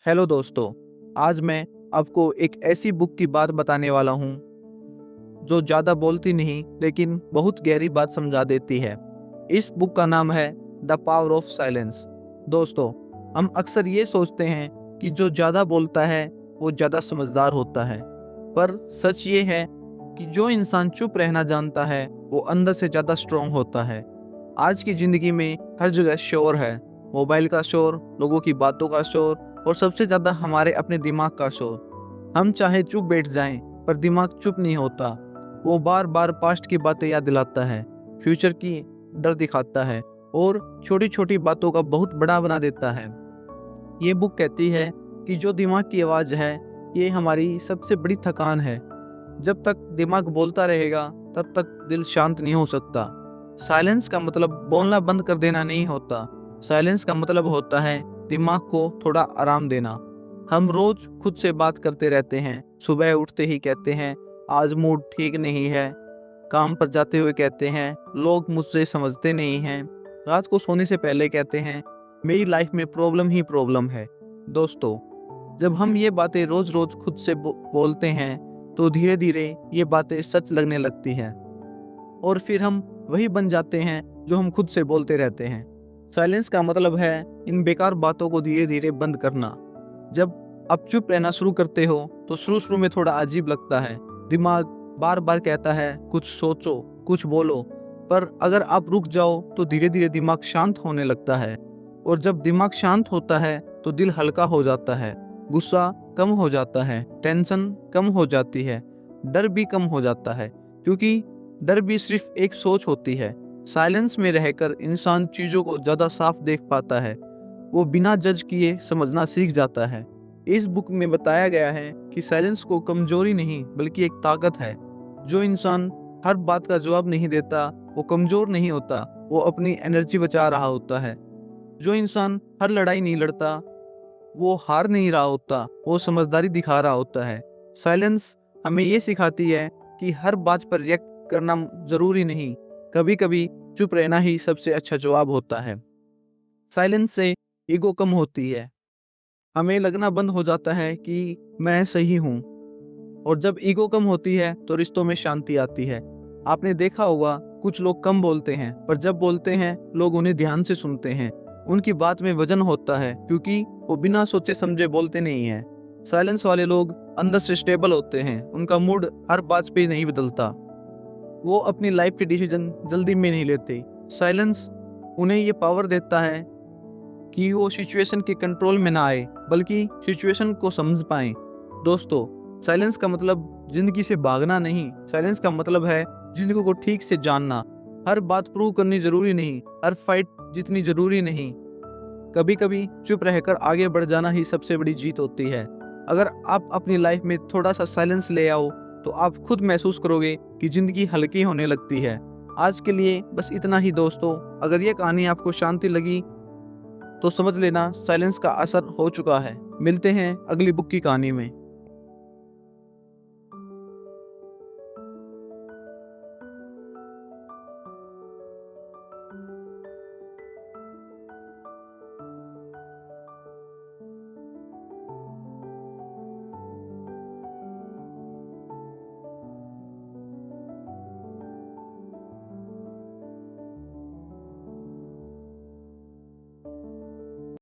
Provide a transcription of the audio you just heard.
Hello दोस्तों। आज मैं आपको एक ऐसी बुक की बात बताने वाला हूँ जो ज़्यादा बोलती नहीं लेकिन बहुत गहरी बात समझा देती है। इस बुक का नाम है द पावर ऑफ साइलेंस। दोस्तों, हम अक्सर ये सोचते हैं कि जो ज़्यादा बोलता है वो ज़्यादा समझदार होता है, पर सच ये है कि जो इंसान चुप रहना जानता है वो अंदर से ज़्यादा स्ट्रांग होता है। आज की ज़िंदगी में हर जगह शोर है, मोबाइल का शोर, लोगों की बातों का शोर और सबसे ज़्यादा हमारे अपने दिमाग का शोर। हम चाहे चुप बैठ जाएं, पर दिमाग चुप नहीं होता। वो बार बार पास्ट की बातें याद दिलाता है, फ्यूचर की डर दिखाता है और छोटी छोटी बातों का बहुत बड़ा बना देता है। ये बुक कहती है कि जो दिमाग की आवाज़ है ये हमारी सबसे बड़ी थकान है। जब तक दिमाग बोलता रहेगा तब तक दिल शांत नहीं हो सकता। साइलेंस का मतलब बोलना बंद कर देना नहीं होता। साइलेंस का मतलब होता है दिमाग को थोड़ा आराम देना। हम रोज खुद से बात करते रहते हैं। सुबह उठते ही कहते हैं आज मूड ठीक नहीं है, काम पर जाते हुए कहते हैं लोग मुझसे समझते नहीं हैं, रात को सोने से पहले कहते हैं मेरी लाइफ में प्रॉब्लम ही प्रॉब्लम है। दोस्तों, जब हम ये बातें रोज रोज खुद से बोलते हैं तो धीरे धीरे ये बातें सच लगने लगती हैं और फिर हम वही बन जाते हैं जो हम खुद से बोलते रहते हैं। साइलेंस का मतलब है इन बेकार बातों को धीरे धीरे बंद करना। जब आप चुप रहना शुरू करते हो तो शुरू शुरू में थोड़ा अजीब लगता है। दिमाग बार बार कहता है कुछ सोचो, कुछ बोलो, पर अगर आप रुक जाओ तो धीरे धीरे दिमाग शांत होने लगता है। और जब दिमाग शांत होता है तो दिल हल्का हो जाता है, गुस्सा कम हो जाता है, टेंशन कम हो जाती है, डर भी कम हो जाता है, क्योंकि डर भी सिर्फ एक सोच होती है। साइलेंस में रहकर इंसान चीज़ों को ज़्यादा साफ देख पाता है। वो बिना जज किए समझना सीख जाता है। इस बुक में बताया गया है कि साइलेंस को कमजोरी नहीं बल्कि एक ताकत है। जो इंसान हर बात का जवाब नहीं देता वो कमजोर नहीं होता, वो अपनी एनर्जी बचा रहा होता है। जो इंसान हर लड़ाई नहीं लड़ता वो हार नहीं रहा होता, वो समझदारी दिखा रहा होता है। साइलेंस हमें ये सिखाती है कि हर बात पर रिएक्ट करना जरूरी नहीं, कभी कभी चुप रहना ही सबसे अच्छा जवाब होता है। साइलेंस से ईगो कम होती है। हमें लगना बंद हो जाता है कि मैं सही हूँ। और जब ईगो कम होती है तो रिश्तों में शांति आती है। आपने देखा होगा कुछ लोग कम बोलते हैं, पर जब बोलते हैं लोग उन्हें ध्यान से सुनते हैं। उनकी बात में वजन होता है क्योंकि वो बिना सोचे समझे बोलते नहीं हैं। साइलेंस वाले लोग अंदर से स्टेबल होते हैं, उनका मूड हर बात पे नहीं बदलता, वो अपनी लाइफ के डिसीजन जल्दी में नहीं लेते। साइलेंस उन्हें ये पावर देता है कि वो सिचुएशन के कंट्रोल में ना आए बल्कि सिचुएशन को समझ पाए। दोस्तों, साइलेंस का मतलब जिंदगी से भागना नहीं, साइलेंस का मतलब है जिंदगी को ठीक से जानना। हर बात प्रूव करनी जरूरी नहीं, हर फाइट जितनी जरूरी नहीं। कभी कभी चुप रहकर आगे बढ़ जाना ही सबसे बड़ी जीत होती है। अगर आप अपनी लाइफ में थोड़ा सा साइलेंस ले आओ तो आप खुद महसूस करोगे कि जिंदगी हल्की होने लगती है। आज के लिए बस इतना ही दोस्तों। अगर ये कहानी आपको शांति लगी तो समझ लेना साइलेंस का असर हो चुका है। मिलते हैं अगली बुक की कहानी में।